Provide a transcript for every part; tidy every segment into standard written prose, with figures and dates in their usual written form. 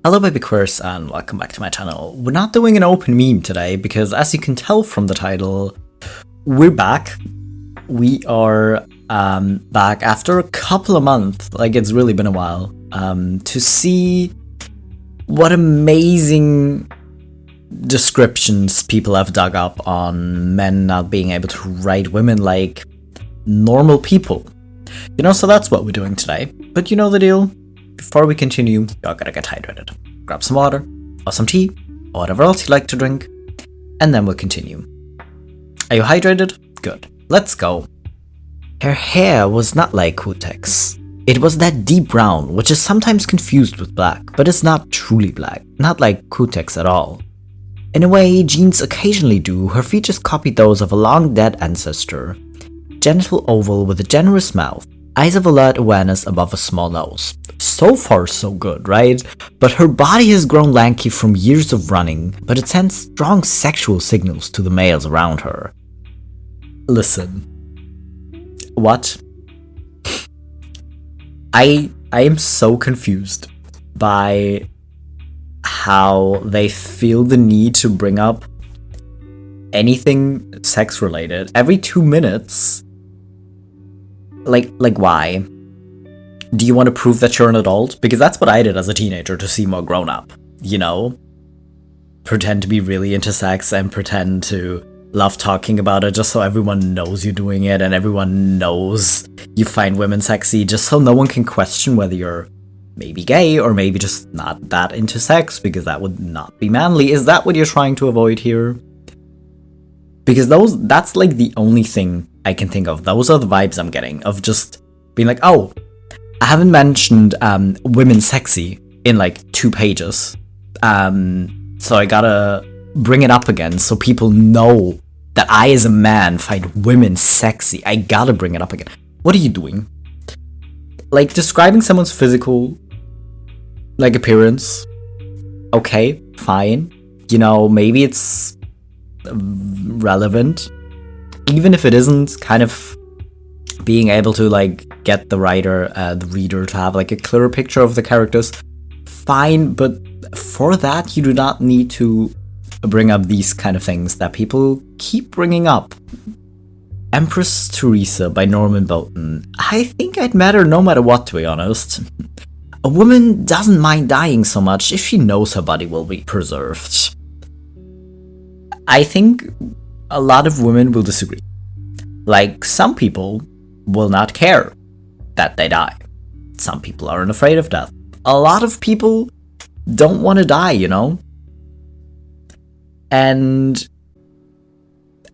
Hello BabyQueers and welcome back to my channel. We're not doing an open meme today because, as you can tell from the title, we're back. We are back after a couple of months, like it's really been a while, to see what amazing descriptions people have dug up on men not being able to write women like normal people. You know, so that's what we're doing today. But you know the deal. Before we continue, y'all gotta get hydrated. Grab some water, or some tea, or whatever else you like to drink, and then we'll continue. Are you hydrated? Good. Let's go. Her hair was not like Kutek's. It was that deep brown, which is sometimes confused with black, but it's not truly black, not like Kutek's at all. In a way jeans occasionally do, her features copied those of a long-dead ancestor. Genital oval with a generous mouth. Eyes of alert awareness above a small nose. So far so good, right? But her body has grown lanky from years of running, but it sends strong sexual signals to the males around her. Listen. What? I am so confused by how they feel the need to bring up anything sex related every 2 minutes. Like why? Do you want to prove that you're an adult? Because that's what I did as a teenager to seem more grown up, you know? Pretend to be really into sex and pretend to love talking about it just so everyone knows you're doing it and everyone knows you find women sexy, just so no one can question whether you're maybe gay or maybe just not that into sex, because that would not be manly. Is that what you're trying to avoid here? Because that's like the only thing I can think of. Those are the vibes I'm getting of just being like, oh, I haven't mentioned women sexy in like 2 pages. So I gotta bring it up again so people know that I as a man find women sexy. I gotta bring it up again. What are you doing? Like describing someone's physical like appearance. Okay, fine. You know, maybe it's relevant. Even if it isn't, kind of being able to like get the reader to have like a clearer picture of the characters, fine, but for that you do not need to bring up these kind of things that people keep bringing up. Empress Teresa by Norman Bolton. I think I'd matter no matter what, to be honest. A woman doesn't mind dying so much if she knows her body will be preserved. I think a lot of women will disagree. Like, some people will not care that they die. Some people aren't afraid of death. A lot of people don't want to die, you know? And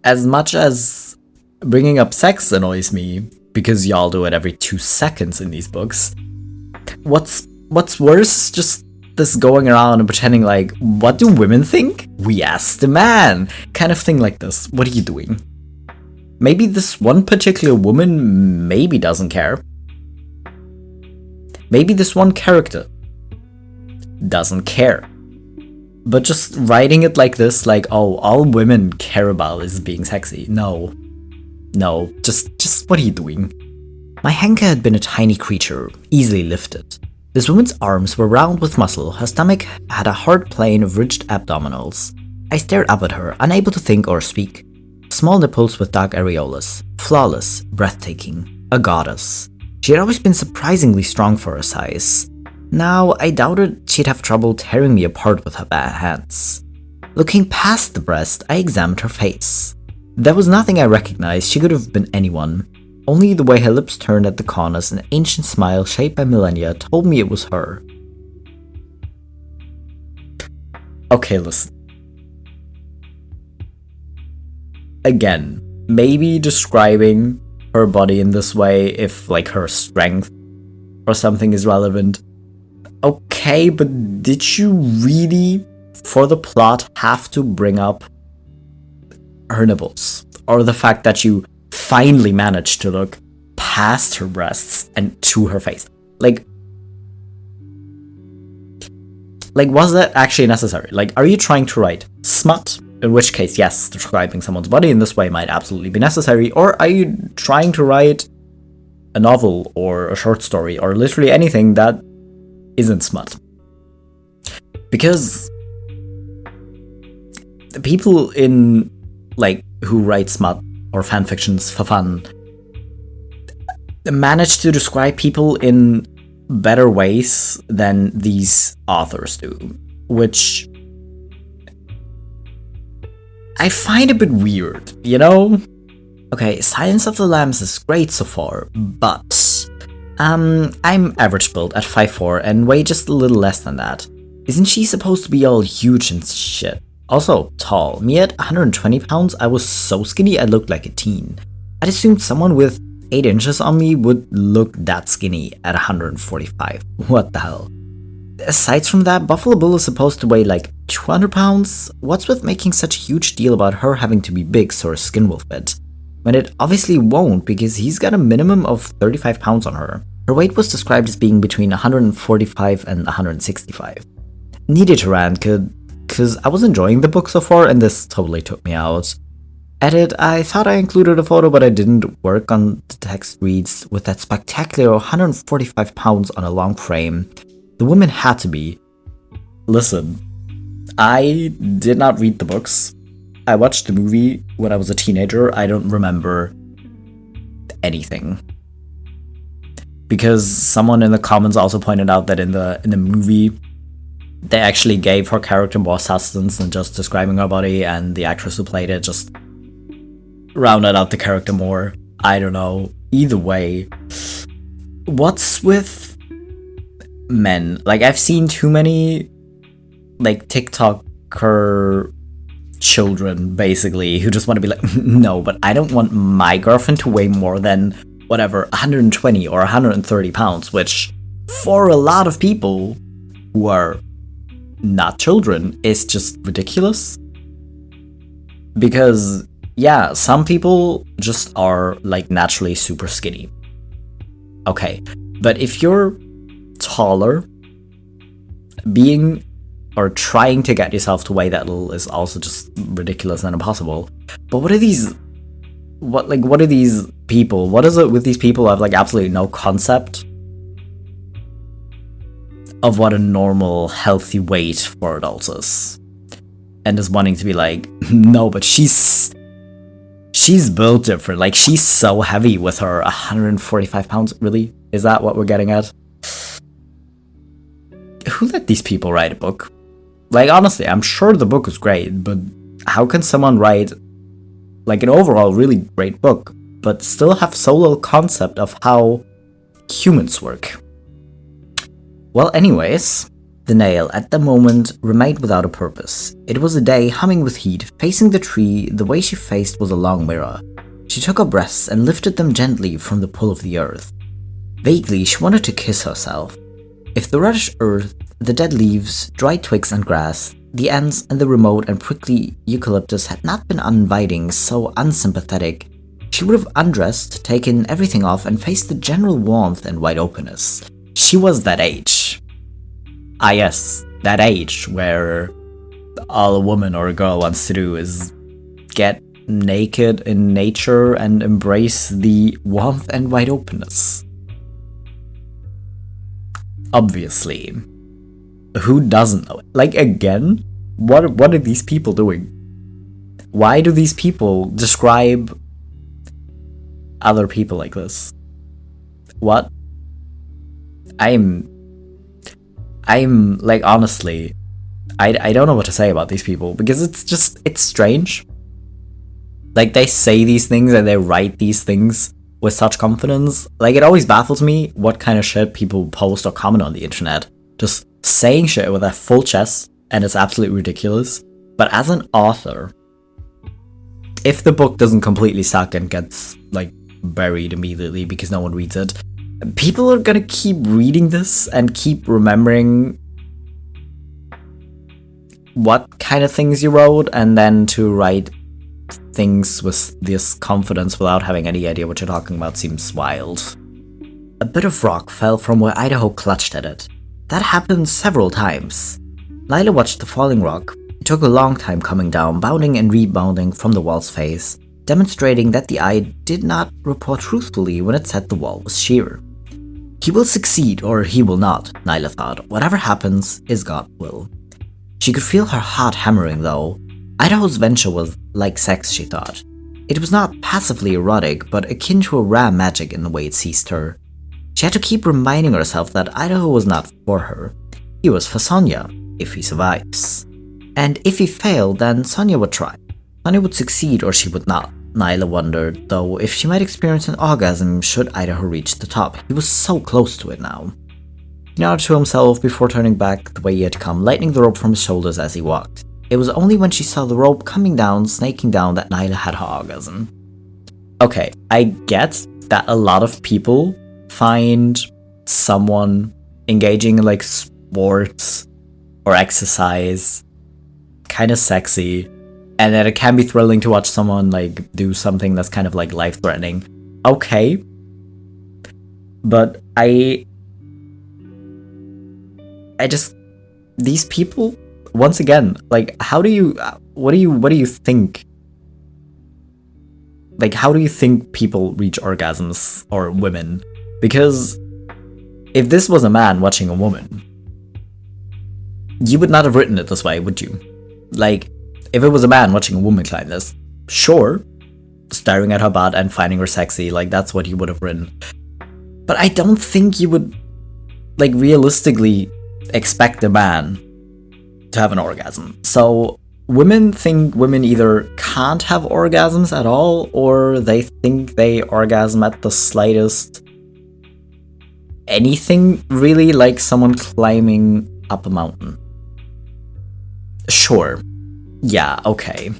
as much as bringing up sex annoys me, because y'all do it every 2 seconds in these books, what's worse, just this going around and pretending like, what do women think? We asked the man, kind of thing like this. What are you doing? Maybe this one particular woman maybe doesn't care. Maybe this one character doesn't care. But just writing it like this, like, oh, all women care about is being sexy. No, just what are you doing? My Henka had been a tiny creature, easily lifted. This woman's arms were round with muscle, her stomach had a hard plane of ridged abdominals. I stared up at her, unable to think or speak. Small nipples with dark areolas. Flawless, breathtaking. A goddess. She had always been surprisingly strong for her size. Now, I doubted she'd have trouble tearing me apart with her bare hands. Looking past the breast, I examined her face. There was nothing I recognized. She could have been anyone. Only the way her lips turned at the corners, an ancient smile shaped by millennia, told me it was her. Okay, listen. Again, maybe describing her body in this way, if like her strength or something is relevant. Okay, but did you really, for the plot, have to bring up her nipples? Or the fact that you finally managed to look past her breasts and to her face? Like, was that actually necessary? Like, are you trying to write smut? In which case, yes, describing someone's body in this way might absolutely be necessary. Or are you trying to write a novel or a short story or literally anything that isn't smut? Because the people in, like, who write smut or fanfictions for fun manage to describe people in better ways than these authors do, which I find a bit weird, you know? Okay, Silence of the Lambs is great so far, but I'm average build at 5'4" and weigh just a little less than that. Isn't she supposed to be all huge and shit? Also, tall. Me at 120 pounds, I was so skinny I looked like a teen. I'd assumed someone with 8 inches on me would look that skinny at 145. What the hell? Aside from that, Buffalo Bill is supposed to weigh like 200 pounds. What's with making such a huge deal about her having to be big so her skin will fit? When it obviously won't, because he's got a minimum of 35 pounds on her. Her weight was described as being between 145 and 165. Needed to rant, cause I was enjoying the book so far and this totally took me out. Edit, I thought I included a photo, but I didn't work on the text reads with that spectacular 145 pounds on a long frame. The woman had to be. Listen, I did not read the books. I watched the movie when I was a teenager. I don't remember anything. Because someone in the comments also pointed out that in the movie, they actually gave her character more substance than just describing her body, and the actress who played it just rounded out the character more. I don't know. Either way, what's with men? Like, I've seen too many, like, TikToker children, basically, who just want to be like, no, but I don't want my girlfriend to weigh more than, whatever, 120 or 130 pounds, which, for a lot of people who are not children, is just ridiculous. Because, yeah, some people just are, like, naturally super skinny. Okay, but if you're taller, being or trying to get yourself to weigh that little is also just ridiculous and impossible. But what are these people? What is it with these people who have, like, absolutely no concept of what a normal, healthy weight for adults is? And is wanting to be like, no, but she's built different. Like, she's so heavy with her 145 pounds. Really? Is that what we're getting at? Who let these people write a book? Like, honestly, I'm sure the book is great, but how can someone write, like, an overall really great book, but still have so little concept of how humans work? Well, anyways, the nail at the moment remained without a purpose. It was a day humming with heat, facing the tree. The way she faced was a long mirror. She took her breasts and lifted them gently from the pull of the earth. Vaguely, she wanted to kiss herself. If the reddish earth, the dead leaves, dry twigs and grass, the ants and the remote and prickly eucalyptus had not been uninviting, so unsympathetic, she would have undressed, taken everything off, and faced the general warmth and wide openness. She was that age. Ah yes, that age where all a woman or a girl wants to do is get naked in nature and embrace the warmth and wide openness. Obviously. Who doesn't know it? Like, again, what are these people doing? Why do these people describe other people like this? What? I'm like, honestly, I don't know what to say about these people, because it's strange. Like, they say these things and they write these things with such confidence. Like, it always baffles me what kind of shit people post or comment on the internet. Just saying shit with a full chest, and it's absolutely ridiculous. But as an author, if the book doesn't completely suck and gets, like, buried immediately because no one reads it, people are gonna keep reading this and keep remembering what kind of things you wrote, and then to write things with this confidence without having any idea what you're talking about seems wild. A bit of rock fell from where Idaho clutched at it. That happened several times. Lila watched the falling rock. It took a long time coming down, bounding and rebounding from the wall's face, demonstrating that the eye did not report truthfully when it said the wall was sheer. He will succeed or he will not, Nyla thought. Whatever happens is God's will. She could feel her heart hammering though. Idaho's venture was like sex, she thought. It was not passively erotic, but akin to a rare magic in the way it seized her. She had to keep reminding herself that Idaho was not for her. He was for Sonia, if he survives. And if he failed, then Sonia would try. Sonia would succeed or she would not. Nyla wondered, though, if she might experience an orgasm should Idaho reach the top. He was so close to it now. He nodded to himself before turning back the way he had come, lightening the rope from his shoulders as he walked. It was only when she saw the rope coming down, snaking down, that Nyla had her orgasm. Okay, I get that a lot of people find someone engaging in like sports or exercise kind of sexy, and that it can be thrilling to watch someone like do something that's kind of like life-threatening. Okay, but I just, these people, once again, like, what do you think? Like, how do you think people reach orgasms, or women? Because if this was a man watching a woman, you would not have written it this way, would you? Like, if it was a man watching a woman climb this, sure, staring at her butt and finding her sexy, like, that's what you would have written. But I don't think you would, like, realistically expect a man to have an orgasm. So women think women either can't have orgasms at all, or they think they orgasm at the slightest anything, really, like someone climbing up a mountain. Sure. Yeah, okay.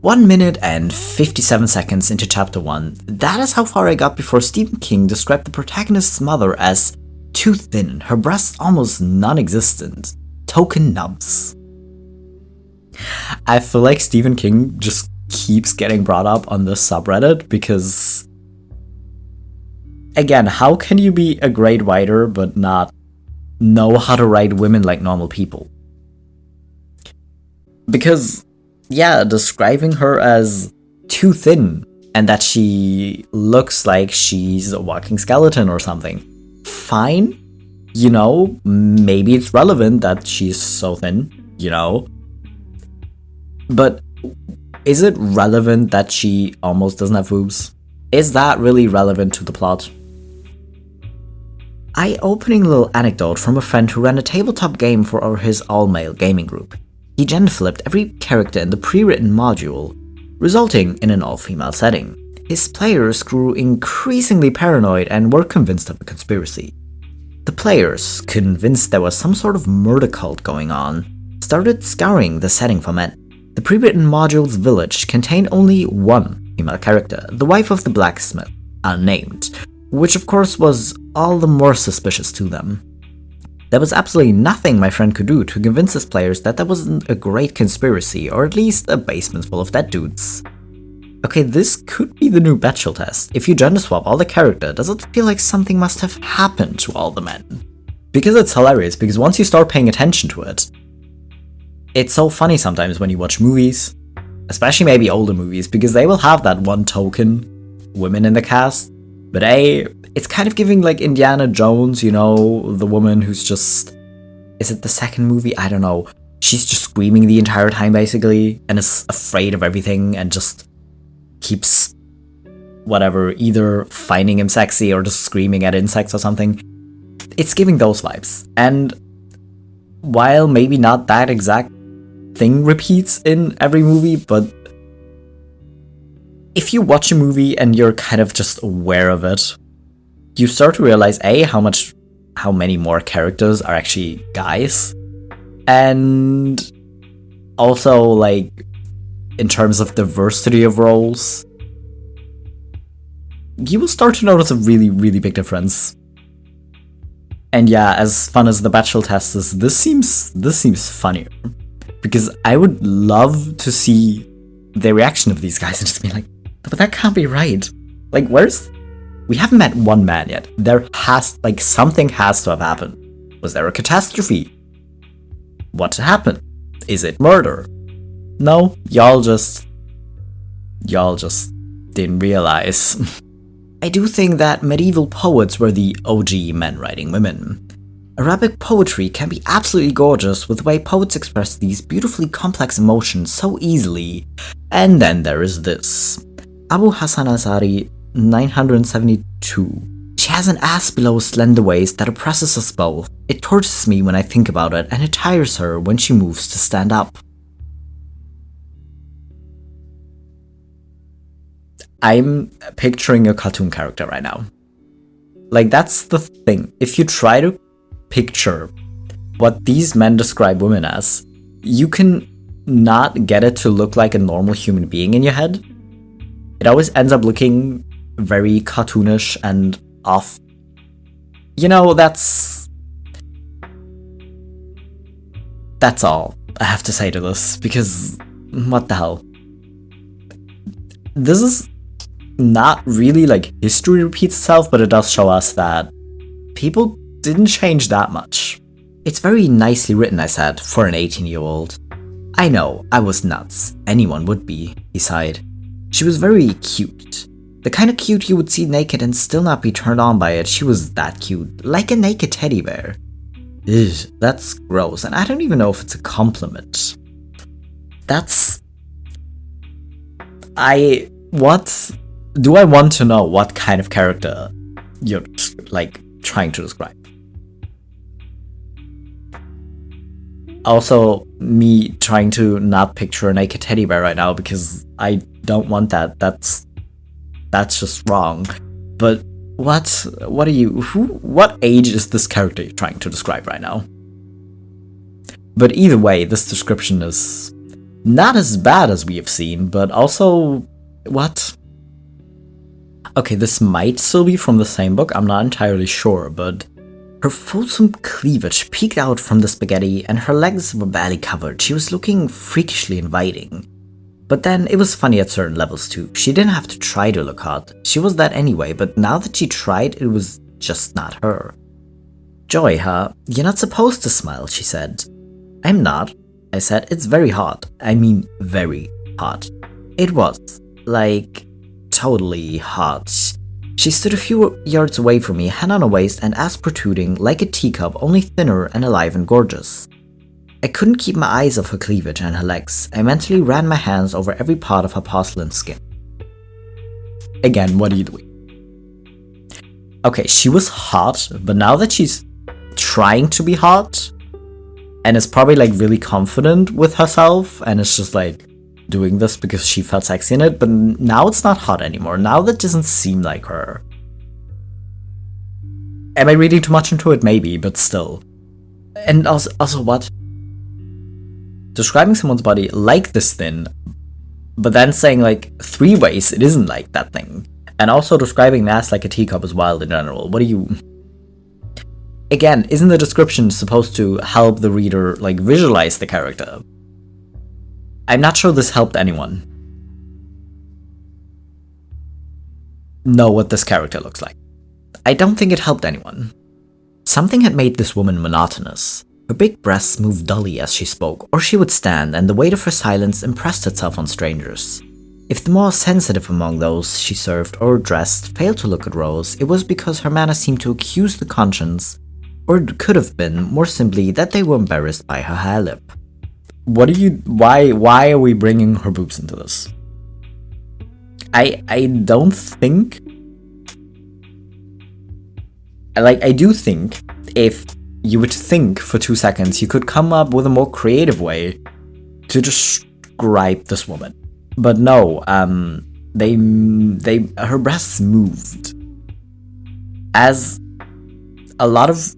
1 minute and 57 seconds into chapter 1. That is how far I got before Stephen King described the protagonist's mother as too thin, her breasts almost non-existent, token nubs. I feel like Stephen King just keeps getting brought up on this subreddit because, again, how can you be a great writer but not know how to write women like normal people? Because, yeah, describing her as too thin and that she looks like she's a walking skeleton or something, fine. You know, maybe it's relevant that she's so thin, you know? But is it relevant that she almost doesn't have boobs? Is that really relevant to the plot? Eye-opening little anecdote from a friend who ran a tabletop game for his all-male gaming group. He gender-flipped every character in the pre-written module, resulting in an all-female setting. His players grew increasingly paranoid and were convinced of a conspiracy. The players, convinced there was some sort of murder cult going on, started scouring the setting for men. The pre-written module's village contained only one female character, the wife of the blacksmith, unnamed, which of course was all the more suspicious to them. There was absolutely nothing my friend could do to convince his players that there wasn't a great conspiracy, or at least a basement full of dead dudes. Okay, this could be the new Bachelor Test. If you gender swap all the character, does it feel like something must have happened to all the men? Because it's hilarious, because once you start paying attention to it, it's so funny sometimes when you watch movies, especially maybe older movies, because they will have that one token women in the cast, but it's kind of giving like Indiana Jones, you know, the woman who's just, is it the second movie? I don't know. She's just screaming the entire time basically, and is afraid of everything and just keeps whatever, either finding him sexy or just screaming at insects or something. It's giving those vibes. And while maybe not that exact thing repeats in every movie, but if you watch a movie and you're kind of just aware of it, you start to realize how many more characters are actually guys, and also like in terms of diversity of roles, you will start to notice a really, really big difference. And yeah, as fun as the Bachelor Test is, this seems funnier, because I would love to see the reaction of these guys and just be like, but that can't be right. Like, we haven't met one man yet. Something has to have happened. Was there a catastrophe? What happened? Is it murder? No, y'all just didn't realize. I do think that medieval poets were the OG men writing women. Arabic poetry can be absolutely gorgeous with the way poets express these beautifully complex emotions so easily. And then there is this. Abu Hassan Azari, 972. She has an ass below a slender waist that oppresses us both. It tortures me when I think about it, and it tires her when she moves to stand up. I'm picturing a cartoon character right now. Like, that's the thing. If you try to picture what these men describe women as, you can not get it to look like a normal human being in your head. It always ends up looking very cartoonish and off. You know, that's all I have to say to this, because what the hell? This is not really like history repeats itself, but it does show us that people didn't change that much. It's very nicely written, I said, for an 18-year-old. I know, I was nuts. Anyone would be, he sighed. She was very cute. The kind of cute you would see naked and still not be turned on by it. She was that cute, like a naked teddy bear. Ugh, that's gross, and I don't even know if it's a compliment. What? Do I want to know what kind of character you're, like, trying to describe? Also, me trying to not picture a naked teddy bear right now because I don't want that. That's just wrong. But what age is this character you're trying to describe right now? But either way, this description is not as bad as we have seen, but also, what? Okay, this might still be from the same book, I'm not entirely sure, but her fulsome cleavage peeked out from the spaghetti and her legs were barely covered. She was looking freakishly inviting. But then it was funny at certain levels too. She didn't have to try to look hot. She was that anyway, but now that she tried, it was just not her. Joy, huh? You're not supposed to smile, she said. I'm not, I said. It's very hot. I mean, very hot. It was, like, totally hot. She stood a few yards away from me, hand on her waist and ass protruding like a teacup, only thinner and alive and gorgeous. I couldn't keep my eyes off her cleavage and her legs. I mentally ran my hands over every part of her porcelain skin. Again, what are you doing? Okay, she was hot, but now that she's trying to be hot, and is probably like really confident with herself, and it's just like doing this because she felt sexy in it, but now it's not hot anymore. Now that doesn't seem like her. Am I reading too much into it? Maybe, but still. And also what? Describing someone's body like this thin, but then saying like 3 ways it isn't like that thing. And also describing an ass like a teacup is wild in general. What do you... Again, isn't the description supposed to help the reader like visualize the character? I'm not sure this helped anyone know what this character looks like. I don't think it helped anyone. Something had made this woman monotonous. Her big breasts moved dully as she spoke, or she would stand, and the weight of her silence impressed itself on strangers. If the more sensitive among those she served or addressed failed to look at Rose, it was because her manner seemed to accuse the conscience, or it could have been, more simply, that they were embarrassed by her hair lip. Why are we bringing her boobs into this? I don't think... I do think if you would think for 2 seconds, you could come up with a more creative way to describe this woman. But no, her breasts moved. As a lot of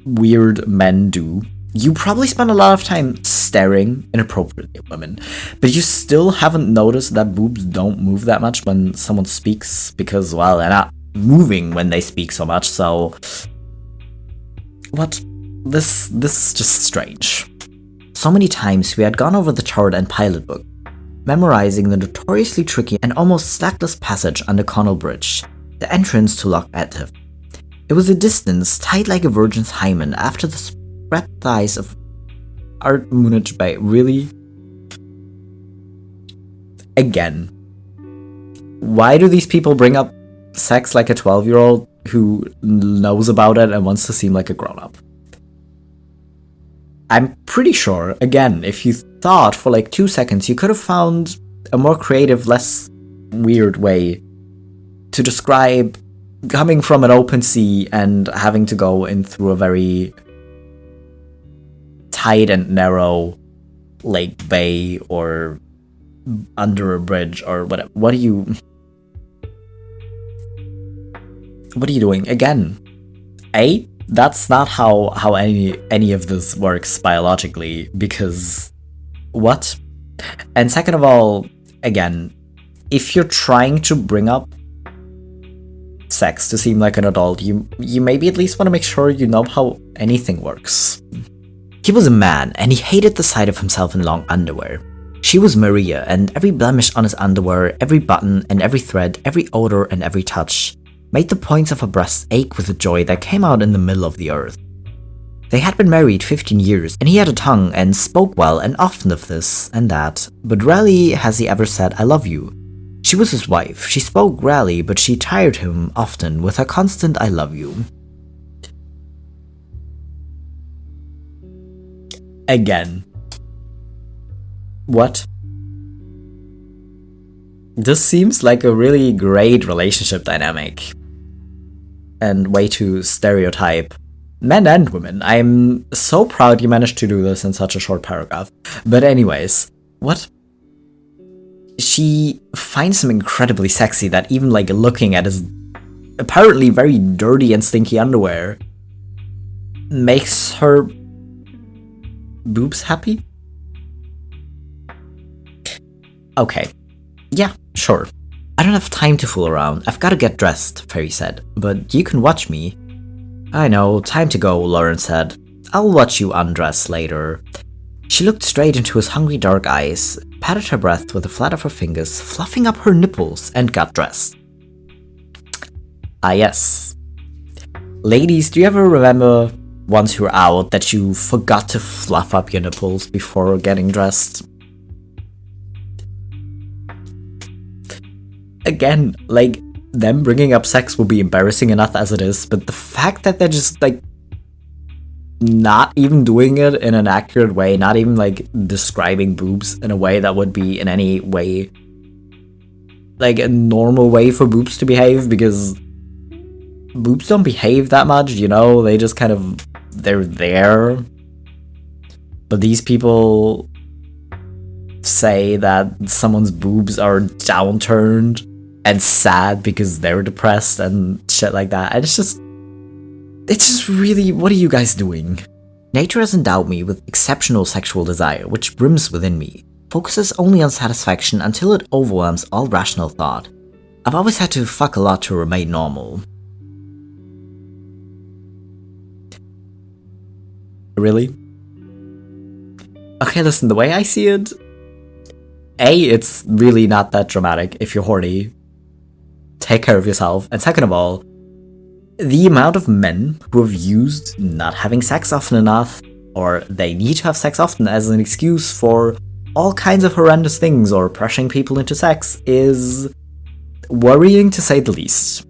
weird men do, you probably spend a lot of time staring inappropriately at women, but you still haven't noticed that boobs don't move that much when someone speaks because, well, they're not moving when they speak so much, so... What? This is just strange. So many times we had gone over the chart and pilot book, memorizing the notoriously tricky and almost slackless passage under Connell Bridge, the entrance to Loch Etive. It was a distance tight like a virgin's hymen after the spread thighs of Artmunich Bay. Really? Again. Why do these people bring up sex like a 12-year-old who knows about it and wants to seem like a grown-up? I'm pretty sure, again, if you thought for like 2 seconds, you could have found a more creative, less weird way to describe coming from an open sea and having to go in through a very tight and narrow lake bay or under a bridge or whatever. What are you doing? Again, that's not how any of this works biologically, because what? And second of all, again, if you're trying to bring up sex to seem like an adult, you maybe at least want to make sure you know how anything works. He was a man, and he hated the sight of himself in long underwear. She was Maria, and every blemish on his underwear, every button and every thread, every odor and every touch made the points of her breasts ache with a joy that came out in the middle of the earth. They had been married 15 years, and he had a tongue and spoke well and often of this and that, but rarely has he ever said, "I love you." She was his wife. She spoke rarely, but she tired him often with her constant "I love you." Again. What? This seems like a really great relationship dynamic. And way to stereotype men and women. I'm so proud you managed to do this in such a short paragraph. But anyways, what? She finds him incredibly sexy that even like looking at his apparently very dirty and stinky underwear makes her boobs happy? Okay. Yeah, sure. I don't have time to fool around. I've gotta get dressed, Fairy said, but you can watch me. I know, time to go, Lauren said. I'll watch you undress later. She looked straight into his hungry dark eyes, patted her breast with the flat of her fingers, fluffing up her nipples, and got dressed. Ah yes. Ladies, do you ever remember once you were out that you forgot to fluff up your nipples before getting dressed? Again, like, them bringing up sex will be embarrassing enough as it is, but the fact that they're just, like, not even doing it in an accurate way, not even, like, describing boobs in a way that would be in any way, like, a normal way for boobs to behave, because boobs don't behave that much, you know? They just kind of, they're there. But these people say that someone's boobs are downturned and sad because they're depressed and shit like that. And it's just really, what are you guys doing? Nature has endowed me with exceptional sexual desire, which brims within me, focuses only on satisfaction until it overwhelms all rational thought. I've always had to fuck a lot to remain normal. Really? Okay, listen, the way I see it, A, it's really not that dramatic if you're horny. Take care of yourself. And second of all, the amount of men who have used not having sex often enough, or they need to have sex often as an excuse for all kinds of horrendous things or pressuring people into sex is worrying to say the least.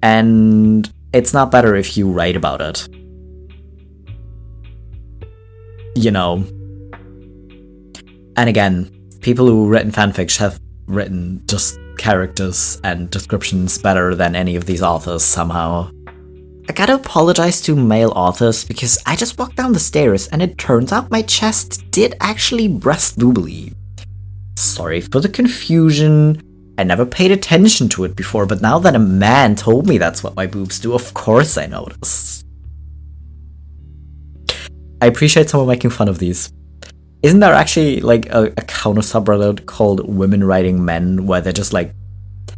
And it's not better if you write about it. You know. And again, people who've written fanfics have written just characters and descriptions better than any of these authors somehow. I gotta apologize to male authors because I just walked down the stairs and it turns out my chest did actually breast boobly. Sorry for the confusion. I never paid attention to it before, but now that a man told me that's what my boobs do, of course I noticed. I appreciate someone making fun of these. Isn't there actually, like, a counter subreddit called Women Writing Men, where they just, like,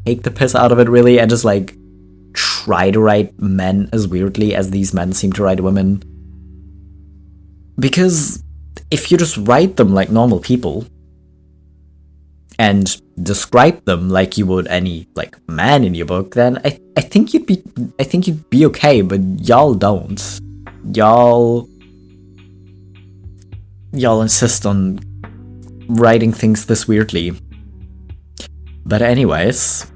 take the piss out of it, really, and just, like, try to write men as weirdly as these men seem to write women? Because if you just write them like normal people, and describe them like you would any, like, man in your book, then I think you'd be okay, but y'all don't. Y'all insist on writing things this weirdly. But anyways,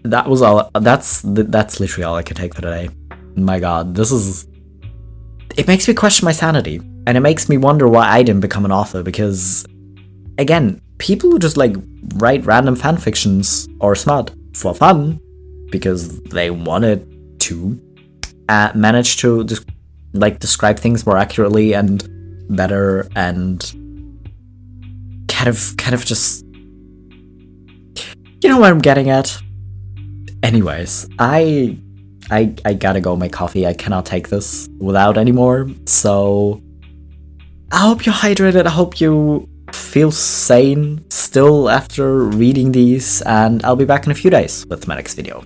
that was all. That's literally all I could take for today. My god, this is it makes me question my sanity, and it makes me wonder why I didn't become an author, because, again, people who just, like, write random fanfictions or smut for fun, because they wanted to, manage to, describe things more accurately and better, and kind of just, you know what I'm getting at? Anyways, I gotta go make coffee. I cannot take this without anymore. So I hope you're hydrated. I hope you feel sane still after reading these. And I'll be back in a few days with my next video.